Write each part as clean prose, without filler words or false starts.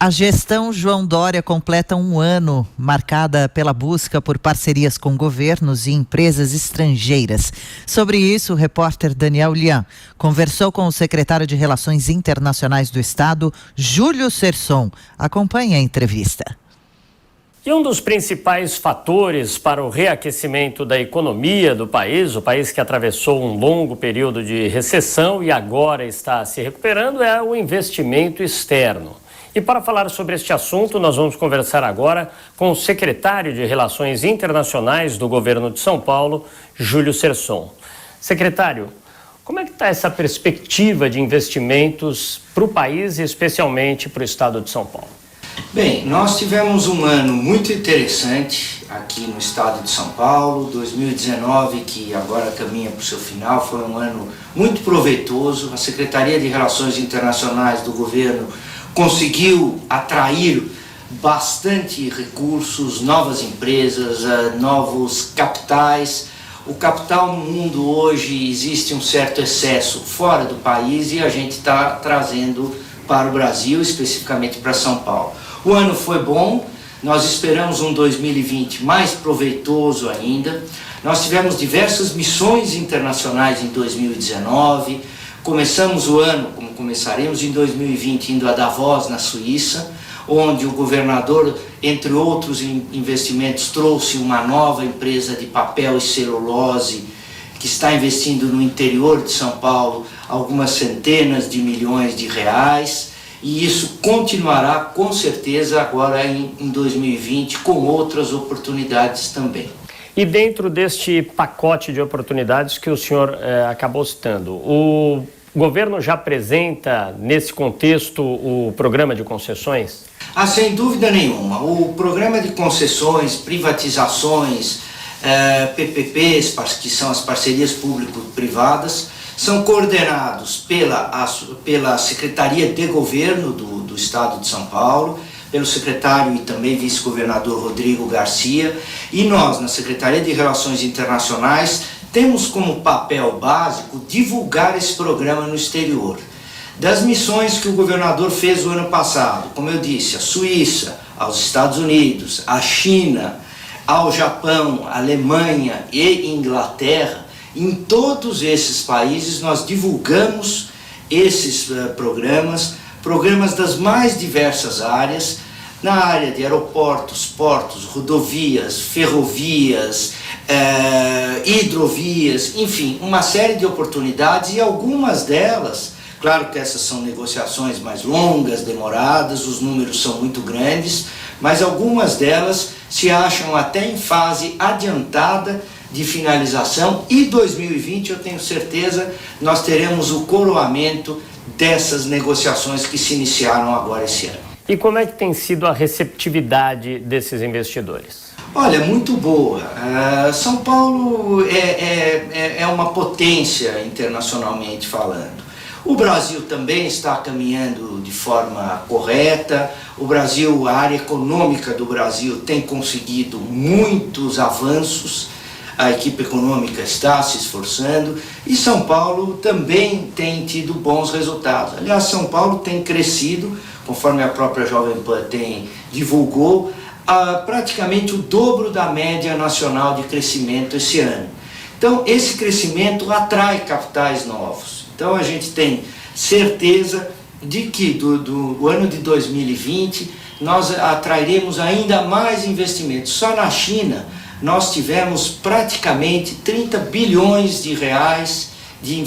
A gestão João Dória completa um ano, marcada pela busca por parcerias com governos e empresas estrangeiras. Sobre isso, o repórter Daniel Lian conversou com o secretário de Relações Internacionais do Estado, Júlio Serson. Acompanhe a entrevista. E um dos principais fatores para o reaquecimento da economia do país, o país que atravessou um longo período de recessão e agora está se recuperando, é o investimento externo. E para falar sobre este assunto, nós vamos conversar agora com o secretário de Relações Internacionais do governo de São Paulo, Júlio Serson. Secretário, como é que está essa perspectiva de investimentos para o país e especialmente para o estado de São Paulo? Bem, nós tivemos um ano muito interessante aqui no estado de São Paulo. 2019, que agora caminha para o seu final, foi um ano muito proveitoso. A Secretaria de Relações Internacionais do governo conseguiu atrair bastante recursos, novas empresas, novos capitais. O capital no mundo hoje existe um certo excesso fora do país e a gente está trazendo para o Brasil, especificamente para São Paulo. O ano foi bom, nós esperamos um 2020 mais proveitoso ainda. Nós tivemos diversas missões internacionais em 2019, começamos o ano, como começaremos em 2020, indo a Davos, na Suíça, onde o governador, entre outros investimentos, trouxe uma nova empresa de papel e celulose que está investindo no interior de São Paulo algumas centenas de milhões de reais, e isso continuará com certeza agora em 2020 com outras oportunidades também. E dentro deste pacote de oportunidades que o senhor acabou citando, o governo já apresenta nesse contexto o programa de concessões? Sem dúvida nenhuma. O programa de concessões, privatizações, PPPs, que são as parcerias público-privadas, são coordenados pela Secretaria de Governo do Estado de São Paulo, pelo secretário e também vice-governador Rodrigo Garcia, e nós, na Secretaria de Relações Internacionais, temos como papel básico divulgar esse programa no exterior. Das missões que o governador fez o ano passado, como eu disse, a Suíça, aos Estados Unidos, a China, ao Japão, Alemanha e Inglaterra, em todos esses países nós divulgamos esses programas das mais diversas áreas, na área de aeroportos, portos, rodovias, ferrovias, hidrovias, enfim, uma série de oportunidades, e algumas delas, claro que essas são negociações mais longas, demoradas, os números são muito grandes, mas algumas delas se acham até em fase adiantada de finalização, e 2020 eu tenho certeza nós teremos o coroamento dessas negociações que se iniciaram agora esse ano. E como é que tem sido a receptividade desses investidores? Olha, muito boa. São Paulo é uma potência internacionalmente falando. O Brasil também está caminhando de forma correta. O Brasil, a área econômica do Brasil tem conseguido muitos avanços. A equipe econômica está se esforçando e São Paulo também tem tido bons resultados. Aliás, São Paulo tem crescido, conforme a própria Jovem Pan divulgou, praticamente o dobro da média nacional de crescimento esse ano. Então, esse crescimento atrai capitais novos. Então, a gente tem certeza de que do ano de 2020 nós atrairemos ainda mais investimentos. Só na China nós tivemos praticamente 30 bilhões de reais de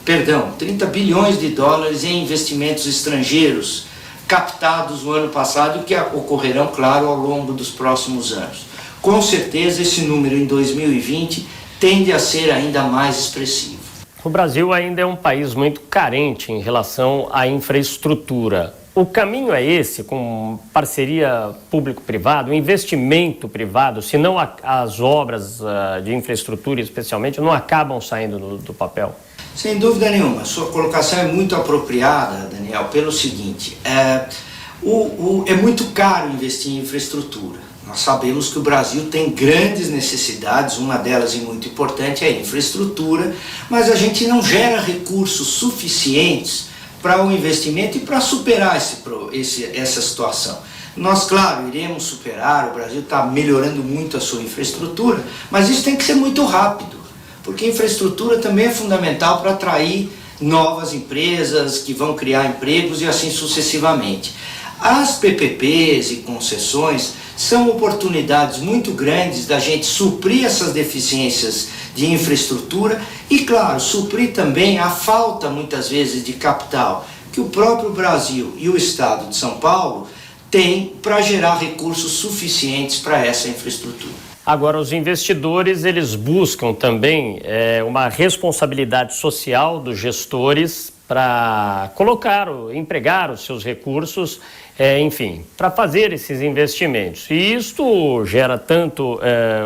30 bilhões de dólares em investimentos estrangeiros captados no ano passado e que ocorrerão, claro, ao longo dos próximos anos. Com certeza esse número em 2020 tende a ser ainda mais expressivo. O Brasil ainda é um país muito carente em relação à infraestrutura. O caminho é esse, com parceria público-privado, investimento privado, senão as obras de infraestrutura, especialmente, não acabam saindo do papel? Sem dúvida nenhuma. Sua colocação é muito apropriada, Daniel, pelo seguinte, é muito caro investir em infraestrutura. Nós sabemos que o Brasil tem grandes necessidades, uma delas e muito importante é a infraestrutura, mas a gente não gera recursos suficientes para o investimento e para superar essa situação. Nós, claro, iremos superar, o Brasil está melhorando muito a sua infraestrutura, mas isso tem que ser muito rápido, porque infraestrutura também é fundamental para atrair novas empresas que vão criar empregos e assim sucessivamente. As PPPs e concessões são oportunidades muito grandes da gente suprir essas deficiências de infraestrutura e, claro, suprir também a falta, muitas vezes, de capital que o próprio Brasil e o Estado de São Paulo têm para gerar recursos suficientes para essa infraestrutura. Agora, os investidores, eles buscam também uma responsabilidade social dos gestores para empregar os seus recursos, enfim, para fazer esses investimentos. E isto gera tanto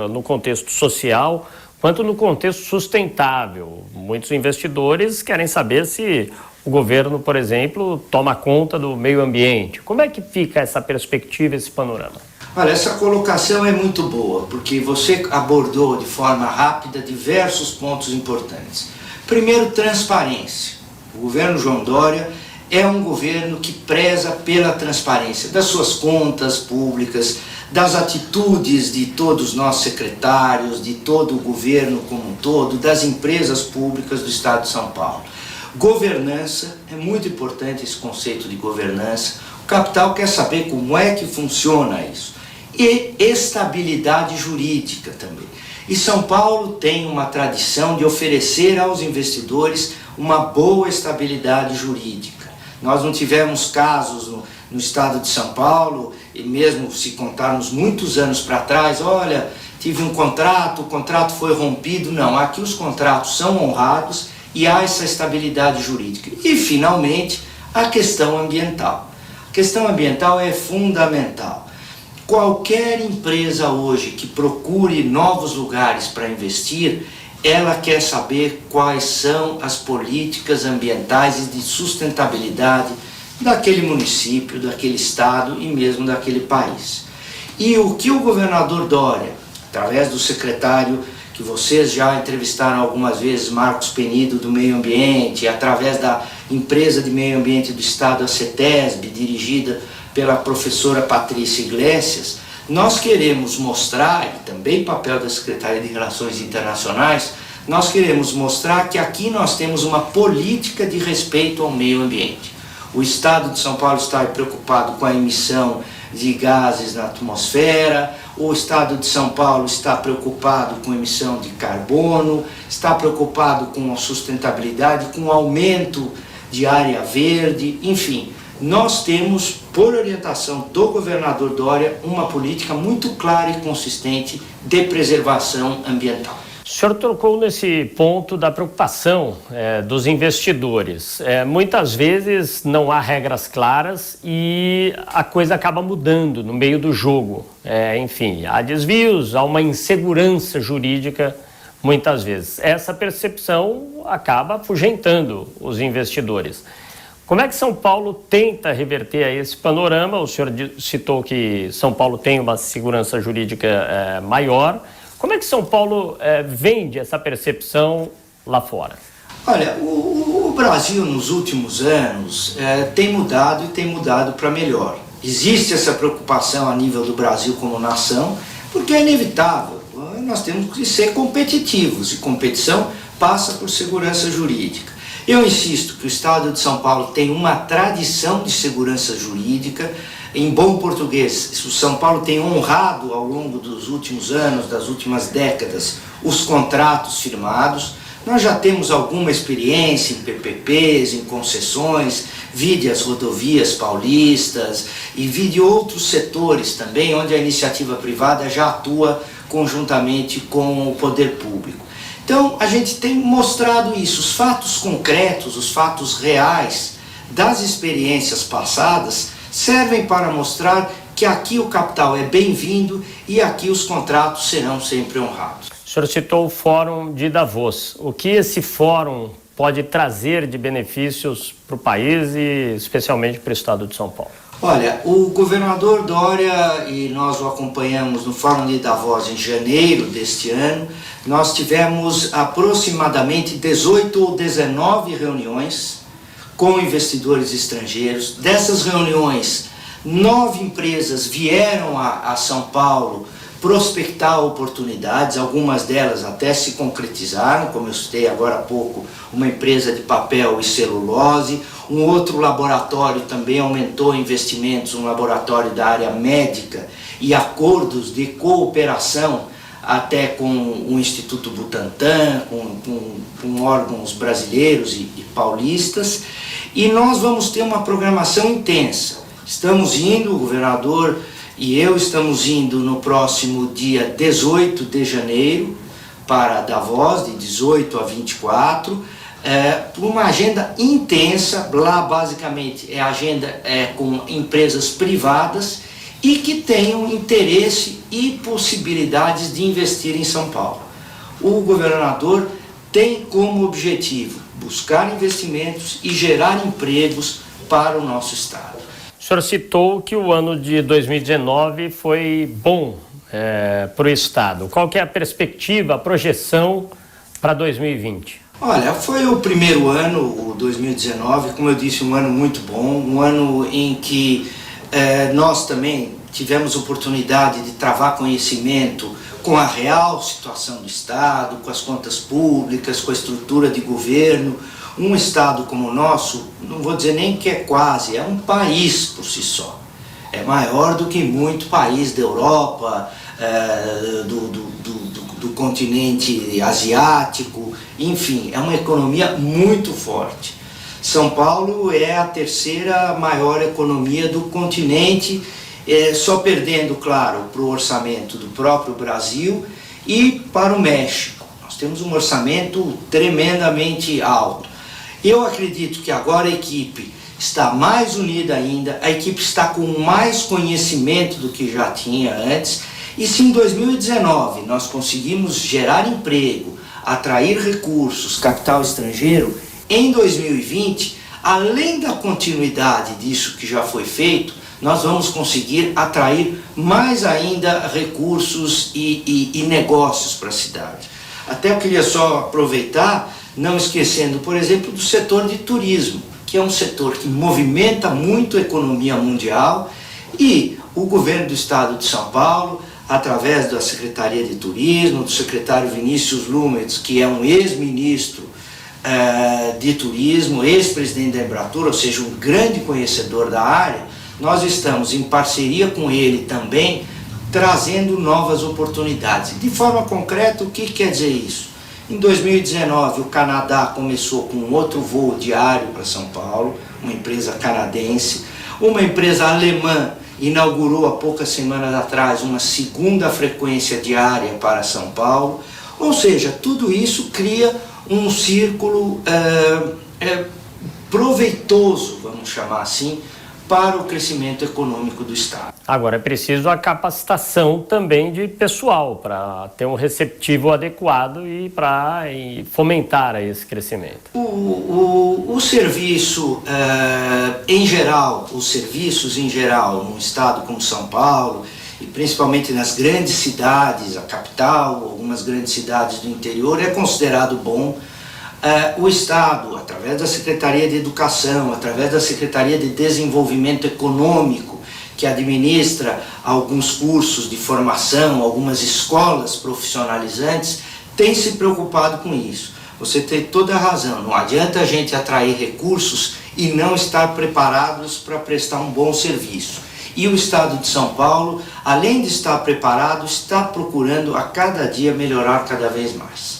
no contexto social quanto no contexto sustentável. Muitos investidores querem saber se o governo, por exemplo, toma conta do meio ambiente. Como é que fica essa perspectiva, esse panorama? Olha, essa colocação é muito boa, porque você abordou de forma rápida diversos pontos importantes. Primeiro, transparência. O governo João Dória é um governo que preza pela transparência das suas contas públicas, das atitudes de todos nós secretários, de todo o governo como um todo, das empresas públicas do Estado de São Paulo. Governança, é muito importante esse conceito de governança. O capital quer saber como é que funciona isso. E estabilidade jurídica também. E São Paulo tem uma tradição de oferecer aos investidores uma boa estabilidade jurídica. Nós não tivemos casos no estado de São Paulo, e mesmo se contarmos muitos anos para trás, olha, tive um contrato, o contrato foi rompido. Não, aqui os contratos são honrados e há essa estabilidade jurídica. E, finalmente, a questão ambiental. A questão ambiental é fundamental. Qualquer empresa hoje que procure novos lugares para investir, ela quer saber quais são as políticas ambientais e de sustentabilidade daquele município, daquele estado e mesmo daquele país. E o que o governador Dória, através do secretário que vocês já entrevistaram algumas vezes, Marcos Penido, do Meio Ambiente, através da empresa de meio ambiente do estado, a CETESB, dirigida pela professora Patrícia Iglesias, nós queremos mostrar, e também papel da Secretaria de Relações Internacionais, nós queremos mostrar que aqui nós temos uma política de respeito ao meio ambiente. O Estado de São Paulo está preocupado com a emissão de gases na atmosfera, o Estado de São Paulo está preocupado com a emissão de carbono, está preocupado com a sustentabilidade, com o aumento de área verde, enfim. Nós temos, por orientação do governador Dória, uma política muito clara e consistente de preservação ambiental. O senhor tocou nesse ponto da preocupação dos investidores. Muitas vezes não há regras claras e a coisa acaba mudando no meio do jogo. Enfim, há desvios, há uma insegurança jurídica muitas vezes. Essa percepção acaba afugentando os investidores. Como é que São Paulo tenta reverter a esse panorama? O senhor citou que São Paulo tem uma segurança jurídica maior. Como é que São Paulo vende essa percepção lá fora? Olha, o Brasil nos últimos anos tem mudado e tem mudado para melhor. Existe essa preocupação a nível do Brasil como nação, porque é inevitável. Nós temos que ser competitivos e competição passa por segurança jurídica. Eu insisto que o Estado de São Paulo tem uma tradição de segurança jurídica. Em bom português, o São Paulo tem honrado ao longo dos últimos anos, das últimas décadas, os contratos firmados. Nós já temos alguma experiência em PPPs, em concessões, vide as rodovias paulistas e vide outros setores também, onde a iniciativa privada já atua conjuntamente com o poder público. Então, a gente tem mostrado isso, os fatos concretos, os fatos reais das experiências passadas servem para mostrar que aqui o capital é bem-vindo e aqui os contratos serão sempre honrados. O senhor citou o Fórum de Davos. O que esse fórum pode trazer de benefícios para o país e especialmente para o estado de São Paulo? Olha, o governador Dória, e nós o acompanhamos no Fórum de Davos em janeiro deste ano, nós tivemos aproximadamente 18 ou 19 reuniões com investidores estrangeiros. Dessas reuniões, 9 empresas vieram a São Paulo prospectar oportunidades, algumas delas até se concretizaram, como eu citei agora há pouco, uma empresa de papel e celulose, um outro laboratório também aumentou investimentos, um laboratório da área médica e acordos de cooperação até com o Instituto Butantan, com órgãos brasileiros e paulistas, e nós vamos ter uma programação intensa. Estamos indo, o governador e eu estamos indo no próximo dia 18 de janeiro para Davos, de 18 a 24, por uma agenda intensa. Lá basicamente a agenda com empresas privadas e que tenham interesse e possibilidades de investir em São Paulo. O governador tem como objetivo buscar investimentos e gerar empregos para o nosso estado. O senhor citou que o ano de 2019 foi bom para o estado. Qual que é a perspectiva, a projeção para 2020? Olha, foi o primeiro ano, o 2019, como eu disse, um ano muito bom, um ano em que nós também tivemos oportunidade de travar conhecimento com a real situação do Estado, com as contas públicas, com a estrutura de governo. Um Estado como o nosso, não vou dizer nem que é quase, é um país por si só. É maior do que muito país da Europa, do continente asiático, enfim, é uma economia muito forte. São Paulo é a 3ª maior economia do continente, só perdendo, claro, para o orçamento do próprio Brasil e para o México. Nós temos um orçamento tremendamente alto. Eu acredito que agora a equipe está mais unida ainda, a equipe está com mais conhecimento do que já tinha antes, e se em 2019 nós conseguimos gerar emprego, atrair recursos, capital estrangeiro, em 2020, além da continuidade disso que já foi feito, nós vamos conseguir atrair mais ainda recursos e negócios para a cidade. Até eu queria só aproveitar, não esquecendo, por exemplo, do setor de turismo, que é um setor que movimenta muito a economia mundial, e o governo do estado de São Paulo, através da Secretaria de Turismo, do secretário Vinícius Lumetz, que é um ex-ministro de turismo, ex-presidente da Embratur, ou seja, um grande conhecedor da área, nós estamos em parceria com ele também, trazendo novas oportunidades. De forma concreta, o que quer dizer isso? Em 2019, o Canadá começou com um outro voo diário para São Paulo, uma empresa canadense. Uma empresa alemã inaugurou há poucas semanas atrás uma 2ª frequência diária para São Paulo. Ou seja, tudo isso cria um círculo proveitoso, vamos chamar assim, para o crescimento econômico do Estado. Agora, é preciso a capacitação também de pessoal para ter um receptivo adequado e para fomentar esse crescimento. O serviço, em geral, os serviços em geral, num estado como São Paulo, e principalmente nas grandes cidades, a capital, algumas grandes cidades do interior, é considerado bom. O Estado, através da Secretaria de Educação, através da Secretaria de Desenvolvimento Econômico, que administra alguns cursos de formação, algumas escolas profissionalizantes, tem se preocupado com isso. Você tem toda a razão, não adianta a gente atrair recursos e não estar preparados para prestar um bom serviço. E o Estado de São Paulo, além de estar preparado, está procurando a cada dia melhorar cada vez mais.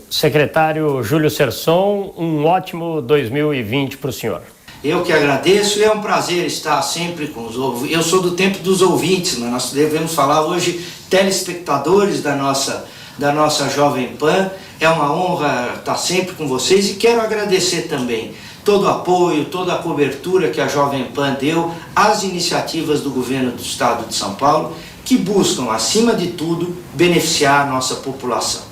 Secretário Júlio Serson, um ótimo 2020 para o senhor. Eu que agradeço, e é um prazer estar sempre com os ouvintes. Eu sou do tempo dos ouvintes, mas nós devemos falar hoje telespectadores da nossa Jovem Pan. É uma honra estar sempre com vocês e quero agradecer também todo o apoio, toda a cobertura que a Jovem Pan deu às iniciativas do governo do estado de São Paulo, que buscam, acima de tudo, beneficiar a nossa população.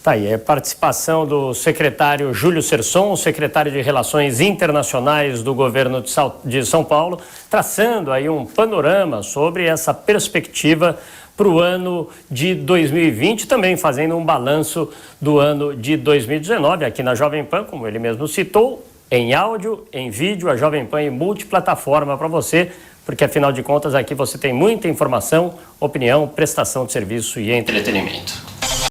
Tá aí, a participação do secretário Júlio Serson, secretário de Relações Internacionais do governo de São Paulo, traçando aí um panorama sobre essa perspectiva para o ano de 2020, também fazendo um balanço do ano de 2019 aqui na Jovem Pan, como ele mesmo citou. em áudio, em vídeo, a Jovem Pan em multiplataforma para você, porque afinal de contas aqui você tem muita informação, opinião, prestação de serviço e entretenimento.